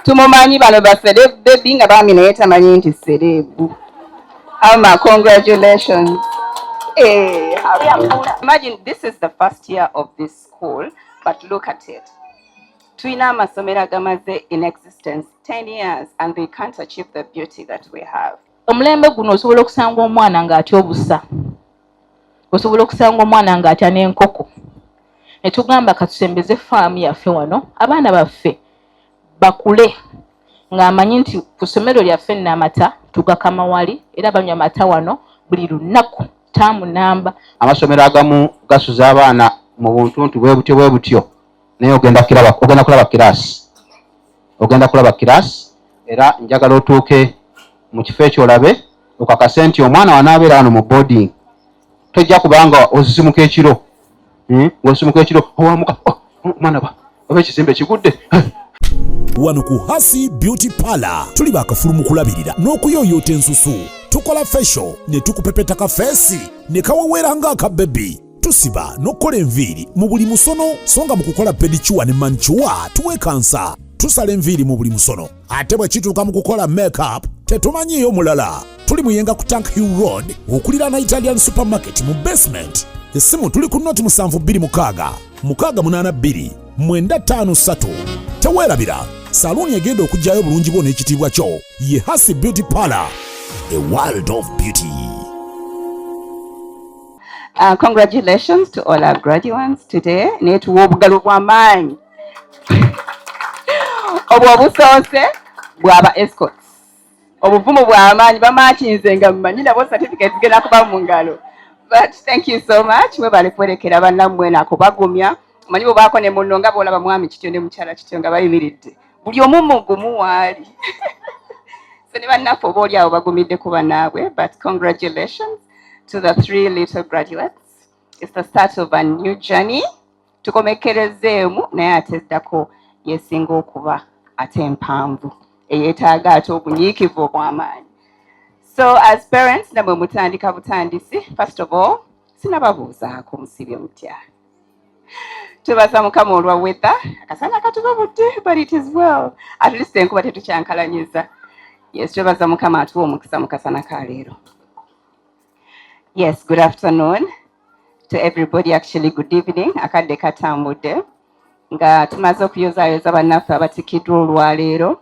Tumumanyi bano baserebu nga bami naye tamanyi nti serebu. Alma, congratulations. Hey, imagine this is the first year of this school, but look at it. Tuina amasomero agamaze in existence 10 years and they can't achieve the beauty that we have. Omulembe guno osobola okusanga omwana ng'atya obusa. Osobola okusanga omwana ng'atya n'enkoko. Ne tugamba katusembeze faamu yaffe wano, abaana baffe bakule ng'amanyi nti ku ssomero lyaffe Namata tugakama wali era banywa mata wano buli lunaku taamu namba. Amasomero agamu gasuza abaana mu buntuntu bwe butyo naye ogenda kulaba kiraasi era njagala otuuke mu kifo ekyo olabe okakase nti omwana wanaabeera wano mu boarding tojja kubanga osisimuka ekiro ng'osimuka ekiro owamuka omwana oba ekizimbe kigudde. Wano ku Hasi Beauty Parlor tuli bakafulu mu kulabirira n'okuyooyoota ensusu. Tukola facial ne tukupepeta ka feesi ne kawawera ng'aka baby. Tusiba n'okkola enviiri mu buli musono songa mu kukola pedicure ne manicure tuwekansa. Tusala enviiri mu buli musono ate bwe kituuka mu kukola makeup tetumanyiyo mulala. Tuli muyenga ku Tank Hill Road okuliraana Italian Supermarket mu basement. Essimu tuli ku noti 72 682 953. Teweerabira saluuni egenda okujjayo bulungi bwo n'ekitiibwa kyo ye Hasi Beauty Parlor, a world of beauty. Congratulations to all our graduates today. Netuwa obugalo bw'amaanyi obwo obusoose bw'aba escorts. Obuvumu bw'amaanyi bamakinze nga mumanyi nabo certificates genda kuba mu ngalo. But thank you so much. Mwebale kwerekera bannammwe nakubagumya. Manyi bwe baako ne munno nga bw'olaba mwami kityo ne mukyala kityo nga bayimiridde. Buli omu mugumu waali. So ne bannaffe oba oli awo bagumidde ku bannaabwe. But congratulations to the 3 little graduates. It's the start of a new journey. Tukomekerezeemu naye ate eddako yeesinga okuba ate empanvu eyeetaaga ate obunyiikivu obw'amaanyi. So as parents namwe mutandika butandisi, first of all sinababuuzaako musibye mutya. Tubaza Mukama olwa weather akasana katubabudde, but it is well. At least enkuba tetukyankalanyiza. Yes, tubaza Mukama atuwa omukisa mu kasana ka leero. Yes, good afternoon to everybody. Actually, good evening. Akadde katambudde nga tumaze okuyozaayoza bannaffe abatikiddwa olwaleero.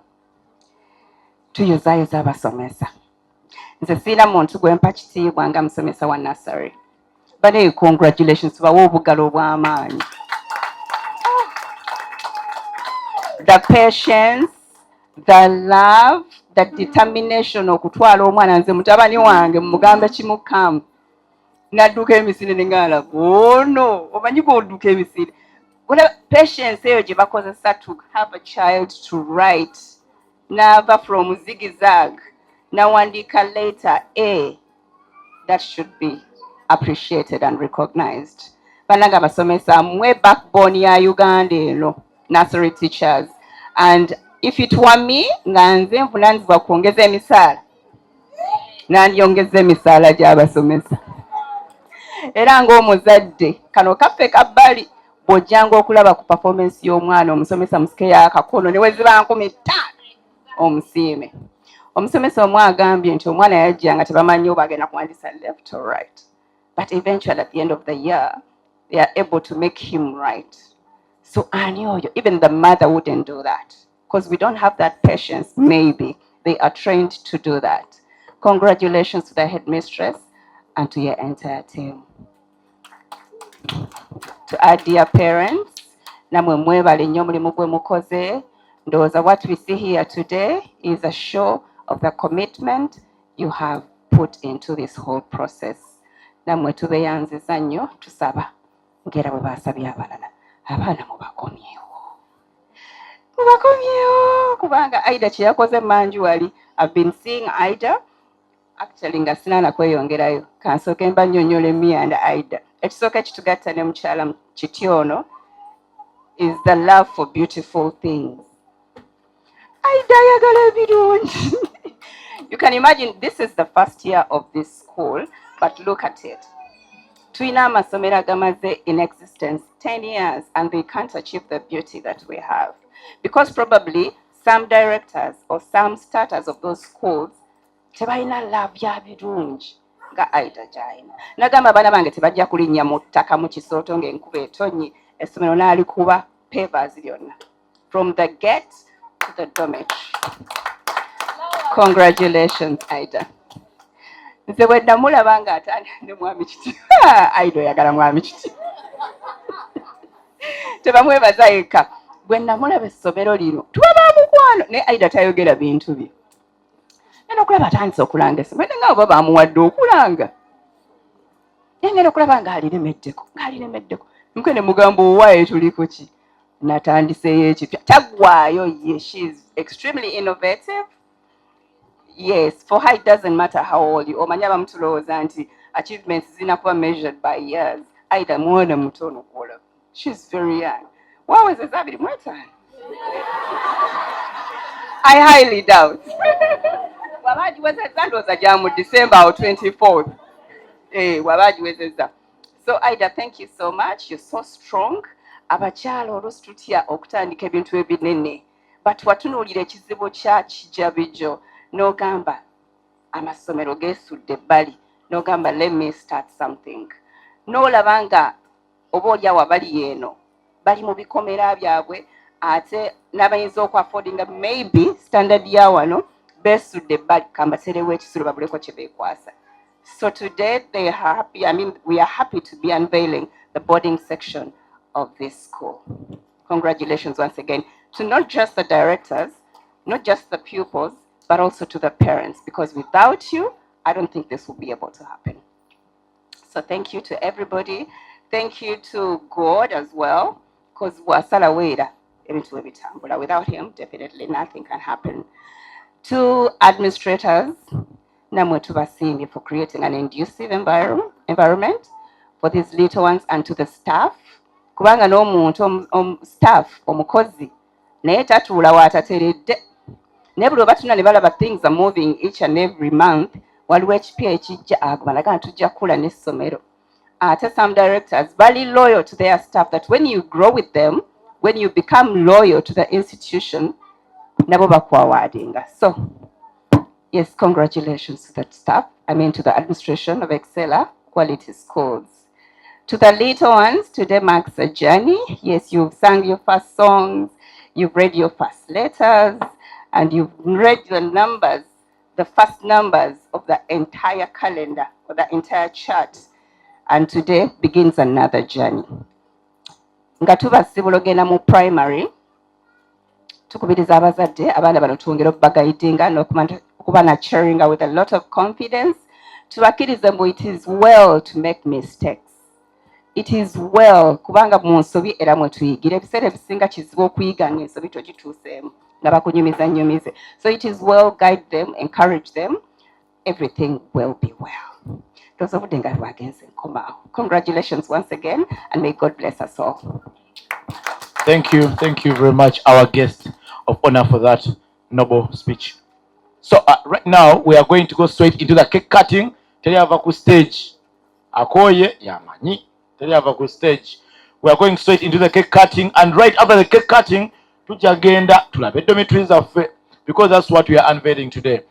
Tuyozaayoza abasomesa. Nze siina muntu gwe mpa kitiibwa nga musomesa wa nursery. But hey, congratulations, tubawa obugalo obw'amaanyi. The patience, the love, the determination okutwala omwana nze mutabani wange mugamba kimukamu. Nadduka emisiri ne ngala ono omanyi bw'odduka emisiri. Patience eyo gye bakozesa to have a child to write. Nava from zigzag. Nawandika later A. That should be appreciated and recognized. Bananga basomesa mwe backbone ya Uganda eno. Nursery teachers. And if it were me, nga nze nvunanyizibwa kuongeza emisaala. Nandyongeza emisaala gy'abasomesa. Era ng'omuzadde kano kaffe kabbali bw'ojjanga okulaba ku performance y'omwana omusomesa musikeyo akakono ne weziba 15 omusiime. Omusomesa omu agambye nti omwana yajjanga tebamanyi oba agenda kuwandisa left or right. But eventually at the end of the year, they are able to make him right. So even the mother wouldn't do that because we don't have that patience. Maybe they are trained to do that. Congratulations to the headmistress and to your entire team. To our dear parents, namwe mwebale nnyo mulimu gwe mukoze. Ndowooza what we see here today is a show of the commitment you have put into this whole process. Namwe tubeyanziza nnyo tusaba ngera bwe basabye abalala. Abaana mubakomyewo kubanga Aida kye yakoze manju wali. I've been seeing Aida actually nga sinana kweyongerayo kansooke mba nnyonnyola me and Aida. Ekisooka ekitugatta ne mukyala Kityono is the love for beautiful things. Aida ayagala ebirungi. You can imagine this is the first year of this school, but look at it. Tuina amasomero agamaze in existence 10 years and they can't achieve the beauty that we have. Because probably some directors or some starters of those schools tebalina love ya birungi nga Aida gy'alina. Nagamba abaana bange tebajja kulinnya mu ttaka mu kisooto ng'enkuba etonnye essomero n'alikuba pavers lyonna from the gate to the dormitory. Congratulations, Aida. Nze bwe namulaba ng'atandika ne mwami kiti Aida oyagala mwami kiti tebamwebaza yekka. Bwe namulaba essomero lino tuba bamukwano naye Aida tayogera bintu bye. Ngenda okulaba atandise okulanga essomero nga oba bamuwadde okulanga. Ngenda okulaba ng'aliremeddeko. Mukwe ne mugamba owaaye tuliko ki? Natandiseyo ekipya. Tagwayo ye. She's extremely innovative. Yes, for her it doesn't matter how old you. Omanya bamutulowooza nti achievements zinakuba measured by years. Aida mwana mutono kwola. She's very young. Waweze zabiri mwetano. I highly doubt. Wabaji wezeza ndoza jamu December 24th. Wabaji wezeza. So Aida, thank you so much. You're so strong. Abakyalo olwositutya okutandika ebintu ebinene. But watunuulira ekizibu kya kijabijjo. N'ogamba amasomero geesudde ebbali. N'ogamba let me start something. N'olaba nga oba olyawo abali eno bali mu bikomera byabwe ate n'abayinza okwaffordinga maybe standard ya wano beesudde ebbali kambaterewo ekisulo babuleko kye beekwasa. So today they are happy. I mean, we are happy to be unveiling the boarding section of this school. Congratulations once again to not just the directors, not just the pupils, but also to the parents, because without you, I don't think this will be able to happen. So thank you to everybody. Thank you to God as well, because wasala wera ebintu ebitambula. Without him, definitely nothing can happen. To administrators, namwe tubasiimye for creating an conducive environment for these little ones, and to the staff. Kubanga n'omuntu staff omukozi naye tatuula waatateredde. Naye buli obatuna ne balaba things are moving each and every month, waliwo ekipya ekijja agumalaga tujja kula n'essomero. Some directors very loyal to their staff, that when you grow with them, when you become loyal to the institution, nabo bakwawadinga. So yes, congratulations to the staff. I mean to the administration of Excella Quality Schools. To the little ones, today marks a journey. Yes, you've sung your first songs, you've read your first letters, and you've read the numbers, the first numbers of the entire calendar or the entire chart. And today begins another journey. Nga tubasibula ogenda mu primary, tukubiriza abazadde abaana bano twongera okubagayidinga n'okuba nurturing with a lot of confidence. Tubakkirize mbu it is well to make mistakes. It is well kubanga mu nsobi era mwe tuyigira. Ebiseera ebisinga kizibu okuyiga ng'ensobi togituuseemu nga bakunyumiza. So it is well, guide them, encourage them. Everything will be well. Congratulations once again, and may God bless us all. Thank you very much, our guest of honor, for that noble speech. So right now we are going to go straight into the cake cutting. Teliava ku stage. Akoye yamanyi. Teliava ku stage. We are going straight into the cake cutting, and right after the cake cutting, tujagenda tulabe dormitories affe, because that's what we are unveiling today.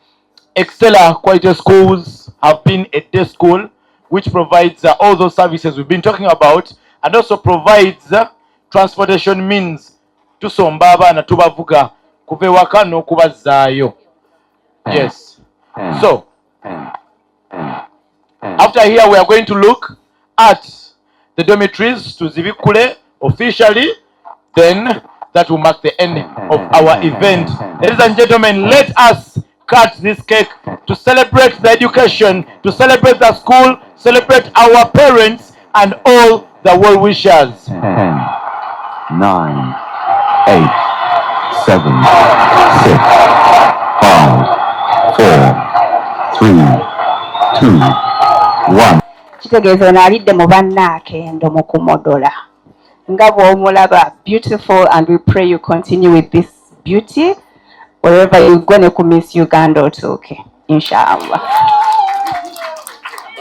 Excella Quality Schools have been a day school which provides all those services we've been talking about, and also provides transportation means to Sombaba na tubavuga kuva ewaka n'okubazaayo. Yes. So after here we are going to look at the dormitories to Zibikule officially, then that will mark the end of our event. Ladies and gentlemen, let us cut this cake to celebrate the education, to celebrate the school, celebrate our parents and all the well-wishers. 10, 9, 8, 7, 6, 5, 4, 3, 2, 1. Kitegeeza nalidde mu bannaakendo mu kumodola. Nga bw'omulaba, beautiful, and we pray you continue with this beauty. Wherever you're going to miss Uganda, okay, inshallah.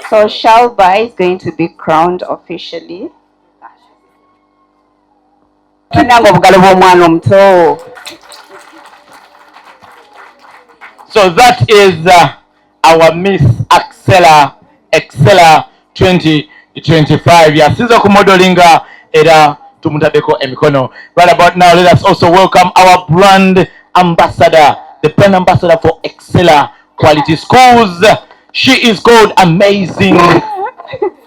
So Shalba is going to be crowned officially. Kinango bugalo bw'omwana omuto. So that is our Miss Excella 2025. Yasiza kumodelinga era tumutadeko emikono. Right about now, let us also welcome our brand ambassador, the brand ambassador for Excella Quality Schools. She is called Amazing.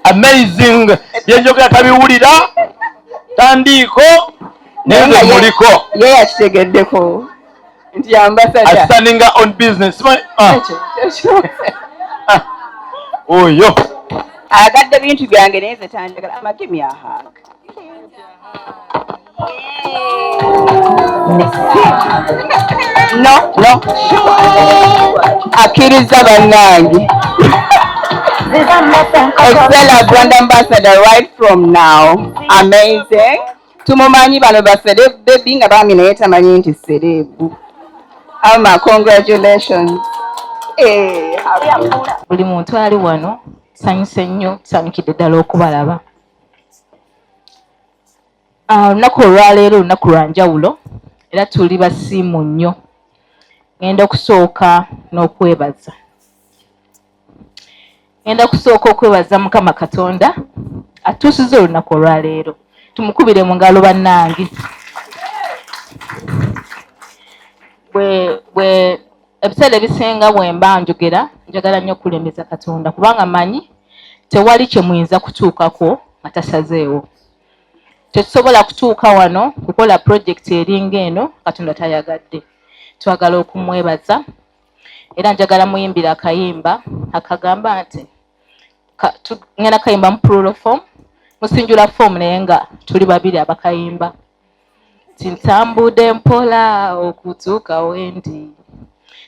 Amazing. Yenjogera tabiwulira tandiko nende muliko. Ye yakitegeddeko nti ambassador. Standing on business. Oyo. Agadde bintu byange neze tanjagala. Ama give me a hug. No. Akkiriza bannange. Excella brand ambassador right from now. Amazing. Tumumanyi bano ba celebrity nga bami naye tamanyi nti celebu. Ama congratulations. Buli muntu ali wano sanyuse nnyo tusanyukidde ddala okubalaba. Olunaku olwaleero olunaku lwa njawulo era tuli basiimu nnyo. Ngenda okusooka n'okwebaza. Ngenda kusooka okwebaza Mukama Katonda atuusiza olunaku olwaleero. Tumukubire mu ngalo bannange. Bwe ebiseera ebisinga bwe mba njogera njagala nnyo okulemeza Katonda kubanga manyi tewali kye muyinza kutuukako nga tasazeewo. Tetusobola kutuuka wano kukola project eringa eno Katonda tayagadde. Twagala okumwebaza era njagala muyimbira akayimba akagamba nti ngenda kayimba mu plural form musinjula form naye nga tuli babiri abakayimba. Ntambudde mpola okutuuka wendi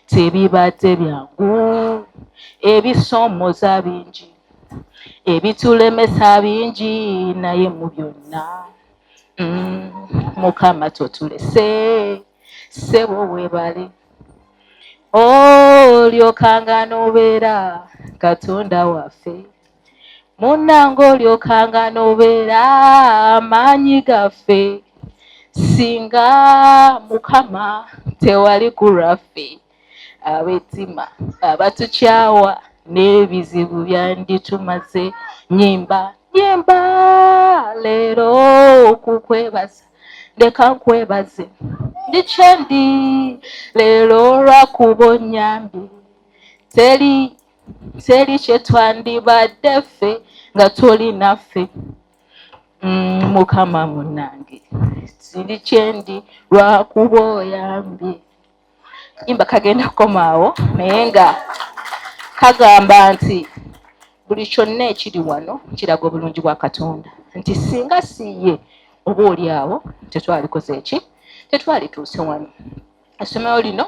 tebibadde byangu ebisomoza bingi ebitulemesa bingi naye mu byonna Mukama totulese sebo webale olyokanga n'obeera Katonda waffe munnange olyokanga n'obeera amaanyi gaffe singa Mukama tewali ku lwaffe abeetima abatukyawa n'ebizibu byanditumaze. Nyimba leero okukwebaza ndeka nkwebaze ndi kyendi leero lwakuba onnyambye teri kye twandibadde ffe nga toli naffe. Mukama munnange ndi kyendi lwakuba oyambye. Kayimba kagenda kukomaawo naye nga kagamba nti buli kyonna ekiri wano kiraga obulungi bwa Katonda nti singa siye oba oli awo tetwalikoze eki tetwalituuse wano. Essomero lino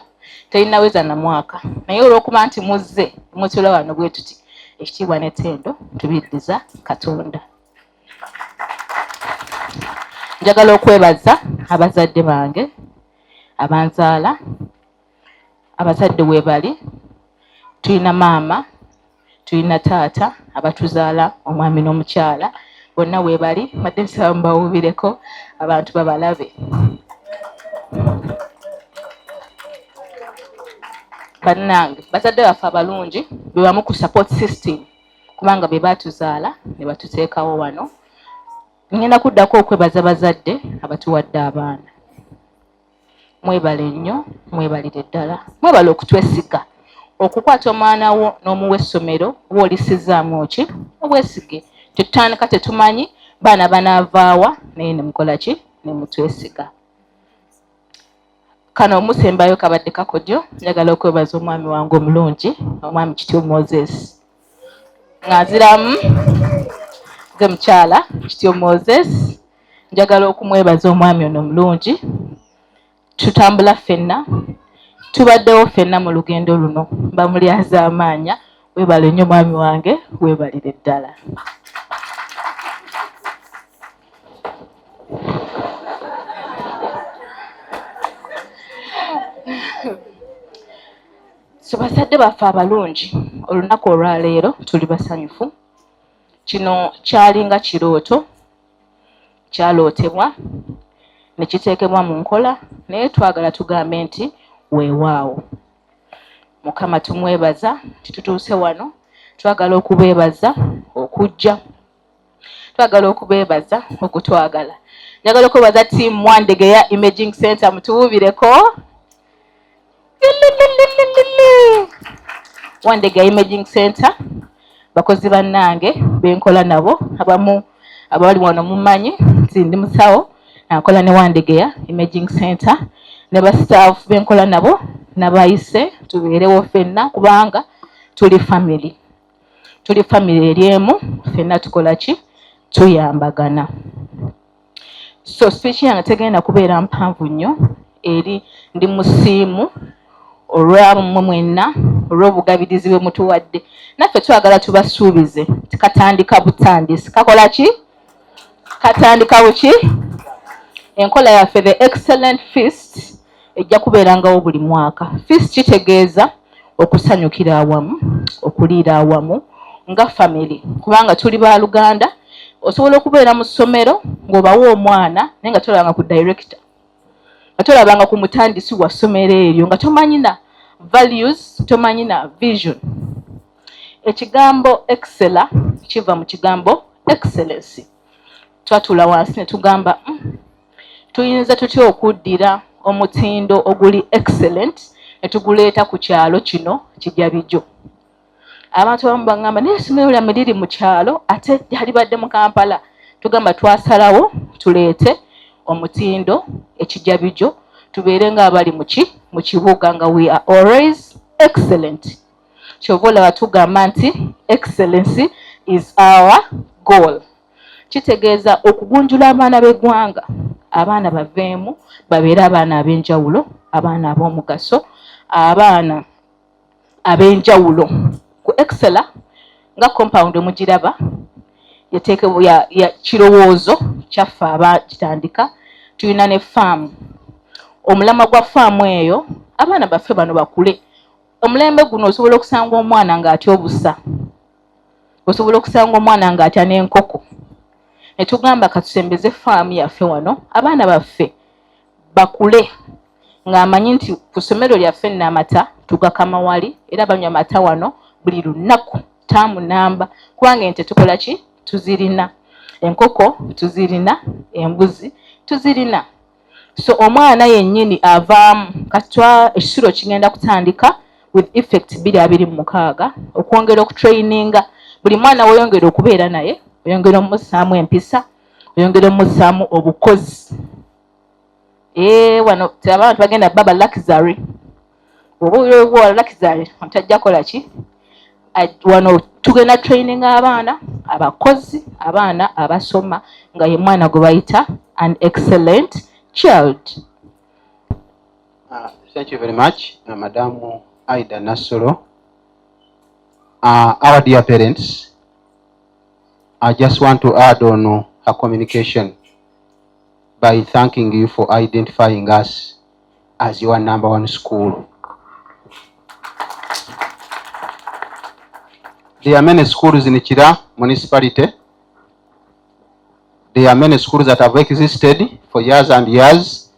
terinaweza na mwaka naye olw'okuba nti muzze mutula wano bwe tuti ekitiibwa n'ettendo tubiddiza Katonda. Njagala okwebaza abazadde bange abanzaala. Abazadde weebali, tulina maama, tulina taata abatuzaala omwami n'omukyala bonna weebali badde nsaba mbawuubireko abantu babalabe. Bannange bazadde baffe abalungi be bamu ku support system kubanga be baatuzaala ne batuteekawo wano. Ngenda kuddako okwebaza bazadde abatuwadde abaana. Mwebale nnyo, mwebalire ddala, mwebale okutwesiga okukwata omwana wo n'omuwa essomero oba olisizaamu ki obwesige. Tetutandika tetumanyi baana banaavaawa naye ne mukola ki ne mutwesiga. Kano omusembayo kabadde kakodyo. Njagala okwebaza omwami wange omulungi omwami Kityo Moses ng'aziramu ze mukyala Kityo Moses. Njagala okumwebaza omwami ono omulungi. Tutambula ffenna tubaddewo ffenna mu lugendo luno bamulyaza amaanya. Weebale nnyo mwami wange weebalire ddala. So bazadde baffe abalungi olunaku olwaleero tuli basanyufu. Kino kyalinga kirooto kyalootebwa ne kiteekebwa mu nkola naye twagala tugambe nti weewaawo. Mukama tumwebaza tututuuse wano. Twagala okubeebaza okujja. Twagala okubeebaza okutwagala. Njagala okubaza team Wandegeya Imaging Center mutuwubireko. Wandegeya Imaging Center bakozi bannange benkola nabo abamu abali wano mumanyi nti ndi musawo nakola ne Wandegeya Imaging Center ne ba staff benkola nabo nabayise tubeerewo ffenna kubanga tuli family eriemu ffenna tukola ki tuyambagana. So speech yange tegenda kubeera mpanvu nnyo eri ndi musiimu olwammwe mwenna olw'obugabirizi bwe mutuwadde. Naffe twagala tubasuubize tikatandika butandisi kakola ki katandika buki. Enkola yaffe the excellent feast ejja kubeerangawo buli mwaka. Feast kitegeeza okusanyukira awamu, okuliira awamu nga family kubanga tuli ba Luganda. Osobola okubeera mu ssomero ng'obawo omwana naye nga tolabanga ku director, nga tolabanga ku mutandisi wa ssomero eryo, nga tomanyina values, tomanyina vision. Ekigambo excella kiva mu kigambo excellence. Twatula wansi ne tugamba tuyinza tutya okuddira omutindo oguli excellent ne tuguleeta ku kyalo kino Kijabijjo. Abantu abamu bagamba naye essomero lyammwe liri mu kyalo ate lyalibadde mu Kampala. Tugamba twasalawo tuleete omutindo Ekijabijjo tubeere ng'abali mu kibuga nga we are always excellent. Kyova olaba tugamba nti excellence is our goal. Kitegeeza okugunjula abaana b'eggwanga, abaana baveemu babeere abaana ab'enjawulo, abaana ab'omugaso, abaana ab'enjawulo. Ku excella nga compound mugiraba yateekebwa ya kirowoozo kyaffe abakitandika. Tulina ne faamu, omulama gwa faamu eyo abaana baffe bano bakule. Omulembe guno osobola okusanga omwana ng'atya obusa, osobola okusanga omwana ng'atya n'enkoko. Ne tugamba katusembeze faamu yaffe wano abaana baffe bakule ng'amanyi nti ku ssomero lyaffe Namata tugakama wali era banywa mata wano buli lunaku taamu namba kubanga ente tukola ki tuzirina, enkoko tuzirina, embuzi tuzirina. So omwana yennyini avaamu katwa ekisiro kigenda kutandika with effect 2026 okwongera okutraininga buli mwana weyongera okubeera naye, oyongera omussaamu empisa, oyongera omussaamu obukozi. Wano abantu bagenda baba luxury. Oba oyogwa luxury otajja kola ki? Wano tugenda training abaana abakozi, abaana abasoma nga ye mwana gwe bayita an excellent child. Thank you very much, Madam Aida Nasoro. Our dear parents, I just want to add on her communication by thanking you for identifying us as your #1 school. There are many schools in Kira municipality. There are many schools that have existed for years and years.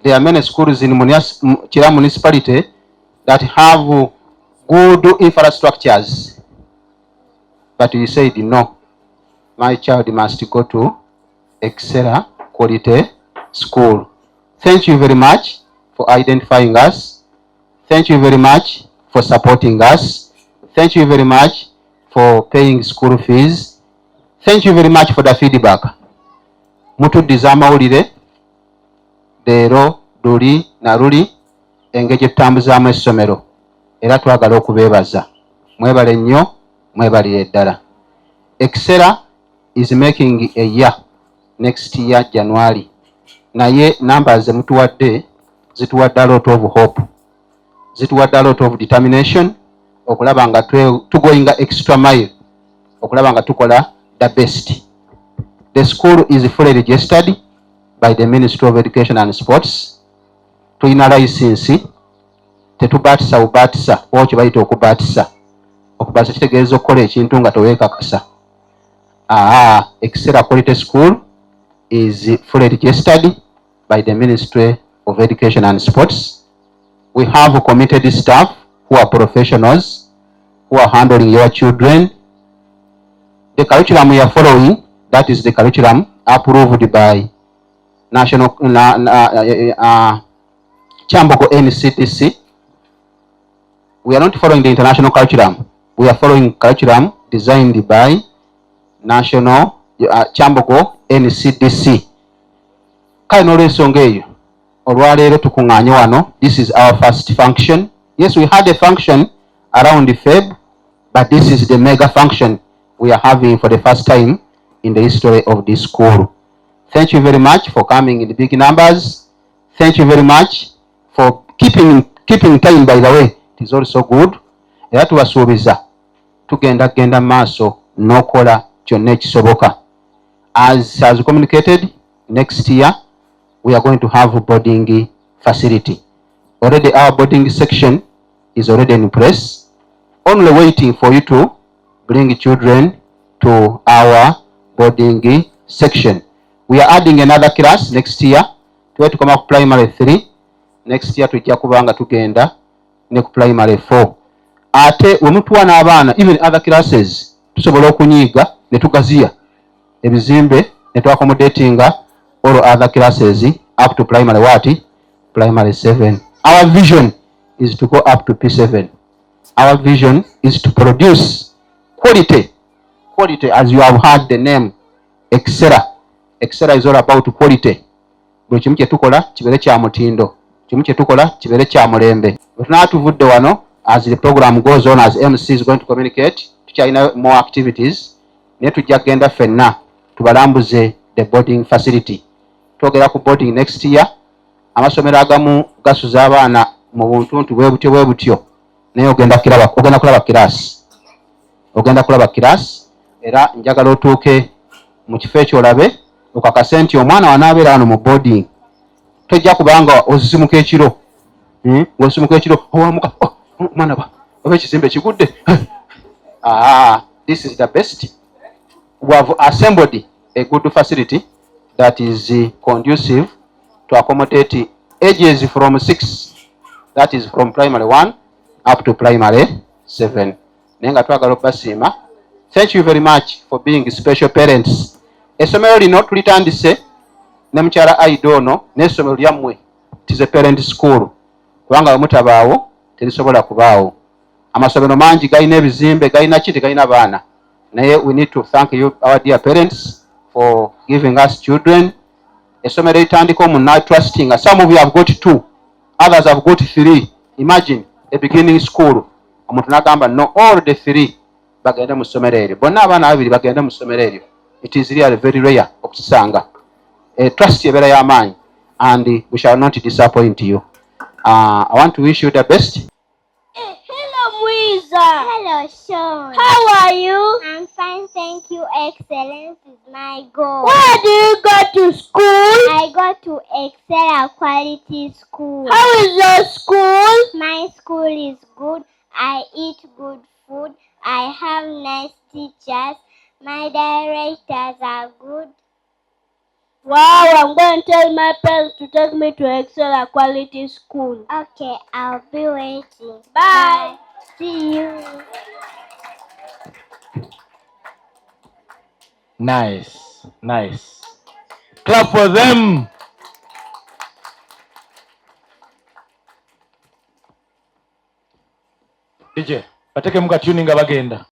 There are many schools in Kira municipality that have good infrastructures. But you said no, my child must go to Excella Quality School. Thank you very much for identifying us. Thank you very much for supporting us. Thank you very much for paying school fees. Thank you very much for the feedback. Mutuddiza amawulire leero luli na luli engeri etutambuzaamu essomero era twagala okubeebaza. Mwebale nnyo, mwebalire ddala. Excella is making a year next year January. Naye numbers ze mutuwadde zituwadde a lot of hope, zituwadde a lot of determination okulaba nga tugoyinga extra mile, okulaba nga tukola the best. The school is fully registered by the Ministry of Education and Sports. Tulina license, tetubaatisa bubaatisa oba kye bayita okubaatisa. Okubaatisa kitegeeza okukola ekintu nga teweekakasa. Excella Quality School is fully registered by the Ministry of Education and Sports. We have committed staff who are professionals, who are handling your children. The curriculum we are following, that is the curriculum approved by National Kyambogo NCTC. We are not following the international curriculum. We are following curriculum designed by National Kyambogo NCTC. Kale n'olw'ensonga eyo olwaleero tukuŋŋaanye wano. This is our first function. Yes, we had a function around Feb, but this is the mega function we are having for the first time in the history of this school. Thank you very much for coming in the big numbers. Thank you very much for keeping time, by the way. It is also good. Era tubasuubiza tugenda maaso n'okola kyonna ekisoboka. As communicated, next year we are going to have a boarding facility. Already our boarding section is already in place, only waiting for you to bring children to our boarding section. We are adding another class next year. Tuwe tukoma ku primary 3. Next year tujja kubanga tugenda ne ku primary 4. Ate wemutuwa n'abaana even other classes tusobola okunyiiga ne tugaziya ebizimbe ne tuaccommodatinga all other classes up to primary what? Primary 7. Our vision is to go up to P7. Our vision is to produce quality, as you have heard the name Excella. Excella is all about quality. Buli kimu kye tukola kibeere kya mutindo, kimu kye tukola kibeere kya mulembe. Tunatuvudde wano, as the program goes on, as MC is going to communicate, tukyalina more activities, naye tujja kugenda ffenna tubalambuze the boarding facility. Twogera ku boarding next year. Amasomero agamu gasuza abaana mu buntuntu bwe butyo, naye ogenda kulaba class, era njagala otuuke mu kifo ekyo olabe okakase nti omwana wanaabeera wano mu boarding tojja kubanga osisimuka ekiro, ng'osisimuka ekiro owamuka omwana oba ekizimbe kigudde. This is the best. We have assembled a good facility that is conducive to accommodate ages from 6, that is from primary 1 up to primary 7. Nenga twagala okubasiima. Thank you very much for being special parents. Essomero lino tulitandise ne mukyala Aidono n'essomero lyammwe. It is a parent school. Kubanga bwe mutabaawo terisobola kubaawo. Amasomero mangi galina ebizimbe, galina ki tegalina baana. Naye we need to thank you, our dear parents, for giving us children. Essomero litandika omunna trusting. Some of you have got 2, others have got 3. Imagine a beginning school. Omuntu n'agamba no, all the 3 bagenda mu ssomero eryo. Bonna abaana babiri bagenda mu ssomero eryo. It is really very rare okukisanga. Trust ebeera y'amaanyi, and we shall not disappoint you. I want to wish you the best. Hello, Muiza. Hello, Sean. How are you? I'm fine, thank you. Excellence is my goal. Where do you go to school? I go to Excella Quality School. How is your school? My school is good. I eat good food. I have nice teachers. My directors are good. Wow, I'm going to tell my parents to take me to Excella Quality School. Okay, I'll be waiting. Bye. See you. Nice, nice. Clap for them. DJ, bateke muka tuning abagenda.